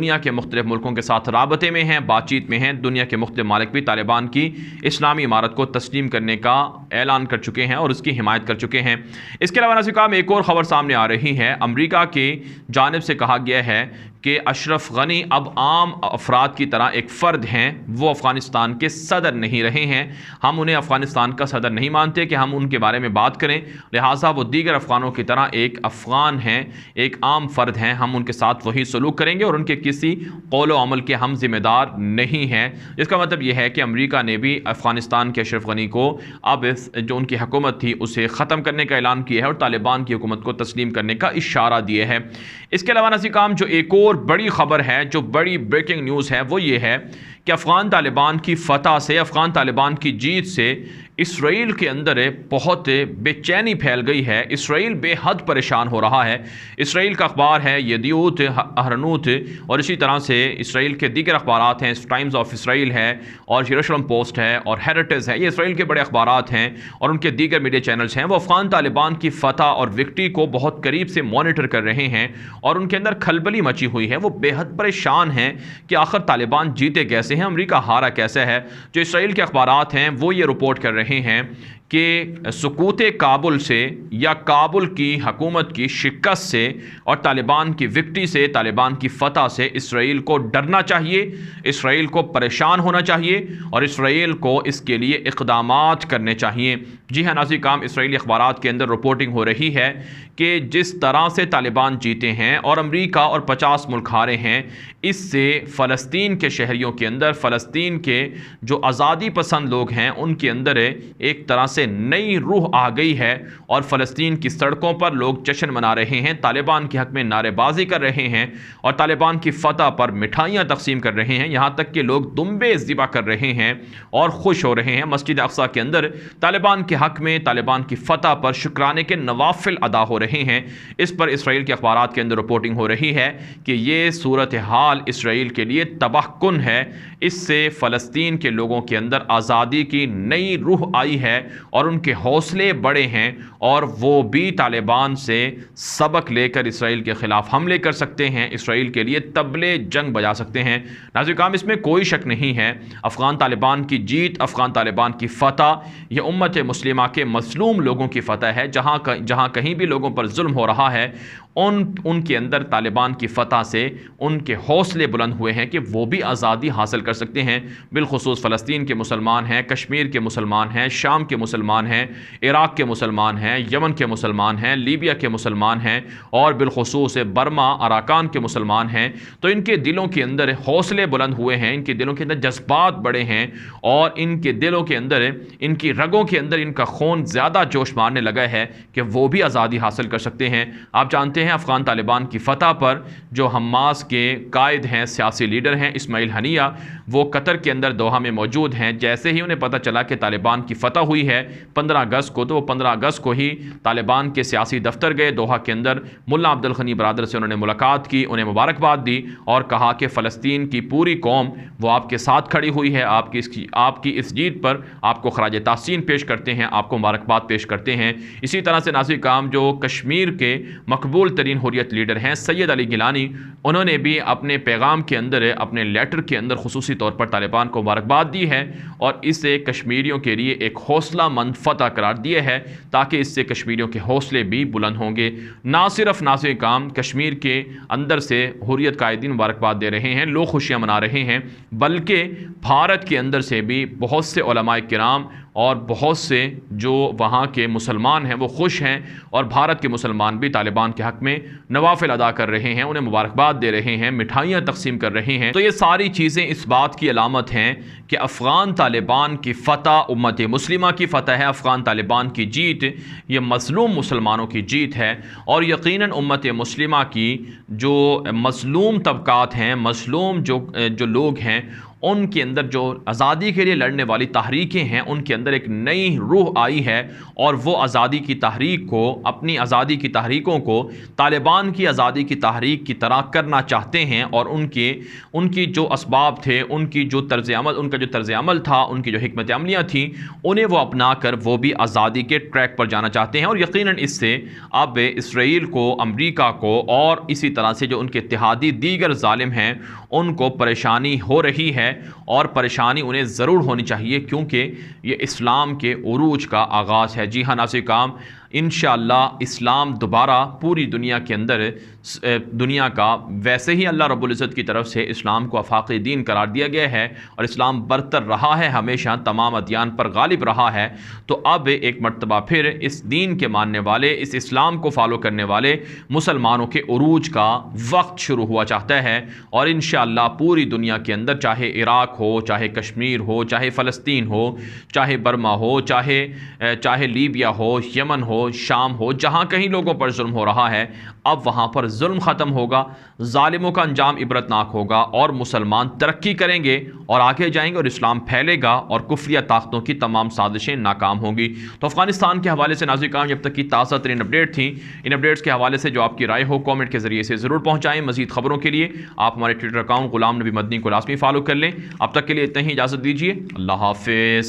دنیا کے مختلف ملکوں کے ساتھ رابطے میں ہیں، بات چیت میں ہیں۔ دنیا کے مختلف ممالک بھی طالبان کی اسلامی عمارت کو تسلیم کرنے کا اعلان کر چکے ہیں اور اس کی حمایت کر چکے ہیں۔ اس کے علاوہ ناظرین کرام ایک اور خبر سامنے آ رہی ہے۔ امریکہ کی جانب سے کہا گیا ہے کہ اشرف غنی اب عام افراد کی طرح ایک فرد ہیں، وہ افغانستان کے صدر نہیں رہے ہیں۔ ہم انہیں افغانستان کا صدر نہیں مانتے کہ ہم ان کے بارے میں بات کریں، لہٰذا وہ دیگر افغانوں کی طرح ایک افغان ہیں، ایک عام فرد ہیں، ہم ان کے ساتھ وہی سلوک کریں گے اور ان کے کسی قول و عمل کے ہم ذمہ دار نہیں ہیں۔ اس کا مطلب یہ ہے کہ امریکہ نے بھی افغانستان کے اشرف غنی کو اب جو ان کی حکومت تھی اسے ختم کرنے کا اعلان کیا ہے اور طالبان کی حکومت کو تسلیم کرنے کا اشارہ دیا ہے۔ اس کے علاوہ ناظرین کرام جو ایک اور بڑی خبر ہے، جو بڑی بریکنگ نیوز ہے، وہ یہ ہے کہ افغان طالبان کی فتح سے، افغان طالبان کی جیت سے اسرائیل کے اندر بہت بے چینی پھیل گئی ہے۔ اسرائیل بے حد پریشان ہو رہا ہے۔ اسرائیل کا اخبار ہے یدیوت اہرنوت اور اسی طرح سے اسرائیل کے دیگر اخبارات ہیں، ٹائمز آف اسرائیل ہے اور یروشلم پوسٹ ہے اور ہیریٹیج ہے، یہ اسرائیل کے بڑے اخبارات ہیں اور ان کے دیگر میڈیا چینلز ہیں، وہ افغان طالبان کی فتح اور وکٹری کو بہت قریب سے مانیٹر کر رہے ہیں اور ان کے اندر کھلبلی مچی ہوئی ہے۔ وہ بے حد پریشان ہیں کہ آخر طالبان جیتے کیسے ہیں، امریکہ ہارا کیسے ہے۔ جو اسرائیل کے اخبارات ہیں وہ یہ رپورٹ کر رہے ہیں کہ سقوط کابل سے یا کابل کی حکومت کی شکست سے اور طالبان کی وکٹری سے، طالبان کی فتح سے اسرائیل کو ڈرنا چاہیے، اسرائیل کو پریشان ہونا چاہیے اور اسرائیل کو اس کے لیے اقدامات کرنے چاہیے۔ جی ہاں ناظرین کرام، اسرائیلی اخبارات کے اندر رپورٹنگ ہو رہی ہے کہ جس طرح سے طالبان جیتے ہیں اور امریکہ اور 50 ملک ہارے ہیں، اس سے فلسطین کے شہریوں کے اندر، فلسطین کے جو آزادی پسند لوگ ہیں ان کے اندر ایک طرح سے نئی روح آ گئی ہے اور فلسطین کی سڑکوں پر لوگ جشن منا رہے ہیں، طالبان کے حق میں نعرے بازی کر رہے ہیں اور طالبان کی فتح پر مٹھائیاں تقسیم کر رہے ہیں، یہاں تک کہ لوگ دمبے ذبح کر رہے ہیں اور خوش ہو رہے ہیں۔ مسجد اقصیٰ کے اندر طالبان کے حق میں، طالبان کی فتح پر شکرانے کے نوافل ادا ہو رہے ہیں۔ اس پر اسرائیل کے اخبارات کے اندر رپورٹنگ ہو رہی ہے کہ یہ صورتحال اسرائیل کے لیے تباہ کن ہے۔ اس سے فلسطین کے لوگوں کے اندر آزادی کی نئی روح آئی ہے اور ان کے حوصلے بڑے ہیں اور وہ بھی طالبان سے سبق لے کر اسرائیل کے خلاف حملے کر سکتے ہیں، اسرائیل کے لیے طبلِ جنگ بجا سکتے ہیں۔ ناظرین کرام، اس میں کوئی شک نہیں ہے، افغان طالبان کی جیت، افغان طالبان کی فتح، یہ امت مسلمہ کے مظلوم لوگوں کی فتح ہے۔ جہاں کہیں بھی لوگوں پر ظلم ہو رہا ہے، ان کے اندر طالبان کی فتح سے ان کے حوصلے بلند ہوئے ہیں کہ وہ بھی آزادی حاصل کر سکتے ہیں۔ بالخصوص فلسطین کے مسلمان ہیں، کشمیر کے مسلمان ہیں، شام کے مسلمان ہیں، عراق کے مسلمان ہیں، یمن کے مسلمان ہیں، لیبیا کے مسلمان ہیں اور بالخصوص برما، اراکان کے مسلمان ہیں۔ تو ان کے دلوں کے اندر حوصلے بلند ہوئے ہیں، ان کے دلوں کے اندر جذبات بڑے ہیں اور ان کے دلوں کے اندر، ان کی رگوں کے اندر ان کا خون زیادہ جوش مارنے لگا ہے کہ وہ بھی آزادی حاصل کر سکتے ہیں۔ آپ جانتے ہیں افغان طالبان کی فتح پر جو حماس کے قائد ہیں، سیاسی لیڈر ہیں اسماعیل ہنیہ، وہ قطر کے اندر دوحہ میں موجود ہیں۔ جیسے ہی انہیں پتہ چلا کہ طالبان کی فتح ہوئی ہے 15 اگست کو، تو وہ 15 اگست کو ہی طالبان کے سیاسی دفتر گئے دوحہ کے اندر، ملا عبد الغنی برادر سے انہوں نے ملاقات کی، انہیں مبارکباد دی اور کہا کہ فلسطین کی پوری قوم وہ آپ کے ساتھ کھڑی ہوئی ہے، آپ کی اس جیت پر آپ کو خراج تحسین پیش کرتے ہیں، آپ کو مبارکباد پیش کرتے ہیں۔ اسی طرح سے ناظرین کرام، جو کشمیر کے مقبول ترین حریت لیڈر ہیں سید علی گیلانی، انہوں نے بھی اپنے پیغام کے اندر، اپنے لیٹر کے اندر خصوصی طور پر طالبان کو مبارکباد دی ہے اور اسے کشمیریوں کے لیے ایک حوصلہ مند فتح قرار دیا ہے تاکہ اس سے کشمیریوں کے حوصلے بھی بلند ہوں گے۔ نہ صرف ناظرین کرام کشمیر کے اندر سے حریت قائدین مبارکباد دے رہے ہیں، لوگ خوشیاں منا رہے ہیں، بلکہ بھارت کے اندر سے بھی بہت سے علماء کرام اور بہت سے جو وہاں کے مسلمان ہیں وہ خوش ہیں اور بھارت کے مسلمان بھی طالبان کے حق میں نوافل ادا کر رہے ہیں، انہیں مبارکباد دے رہے ہیں، مٹھائیاں تقسیم کر رہے ہیں۔ تو یہ ساری چیزیں اس بات کی علامت ہیں کہ افغان طالبان کی فتح امت مسلمہ کی فتح ہے، افغان طالبان کی جیت یہ مظلوم مسلمانوں کی جیت ہے اور یقیناً امت مسلمہ کی جو مظلوم طبقات ہیں، مظلوم جو لوگ ہیں، ان کے اندر جو آزادی کے لیے لڑنے والی تحریکیں ہیں ان کے اندر ایک نئی روح آئی ہے، اور وہ آزادی کی تحریک کو، اپنی آزادی کی تحریکوں کو طالبان کی آزادی کی تحریک کی طرح کرنا چاہتے ہیں، اور ان کی جو اسباب تھے، ان کی جو طرز عمل، ان کا جو طرز عمل تھا، ان کی جو حکمت عملیاں تھیں، انہیں وہ اپنا کر وہ بھی آزادی کے ٹریک پر جانا چاہتے ہیں۔ اور یقیناً اس سے اب اسرائیل کو، امریکہ کو اور اسی طرح سے جو ان کے اتحادی دیگر ظالم ہیں ان کو پریشانی ہو رہی ہے، اور پریشانی انہیں ضرور ہونی چاہیے، کیونکہ یہ اسلام کے عروج کا آغاز ہے۔ جی ہاں ناظرین کرام، انشاءاللہ اسلام دوبارہ پوری دنیا کے اندر دنیا کا، ویسے ہی اللہ رب العزت کی طرف سے اسلام کو آفاقی دین قرار دیا گیا ہے، اور اسلام برتر رہا ہے، ہمیشہ تمام ادیان پر غالب رہا ہے۔ تو اب ایک مرتبہ پھر اس دین کے ماننے والے، اس اسلام کو فالو کرنے والے مسلمانوں کے عروج کا وقت شروع ہوا چاہتا ہے، اور انشاءاللہ پوری دنیا کے اندر، چاہے عراق ہو، چاہے کشمیر ہو، چاہے فلسطین ہو، چاہے برما ہو، چاہے لیبیا ہو، یمن ہو، شام ہو، جہاں کہیں لوگوں پر ظلم ہو رہا ہے، اب وہاں پر ظلم ختم ہوگا، ظالموں کا انجام عبرتناک ہوگا، اور مسلمان ترقی کریں گے اور آگے جائیں گے، اور اسلام پھیلے گا، اور کفریہ طاقتوں کی تمام سازشیں ناکام ہوں گی۔ تو افغانستان کے حوالے سے ناظرین کرام جب تک کی تازہ ترین اپڈیٹ تھیں، ان اپڈیٹس کے حوالے سے جو آپ کی رائے ہو کامنٹ کے ذریعے سے ضرور پہنچائیں۔ مزید خبروں کے لیے آپ ہمارے ٹویٹر اکاؤنٹ غلام نبی مدنی کو لازمی فالو کر لیں۔ اب تک کے لیے اتنا ہی، اجازت دیجیے، اللہ حافظ۔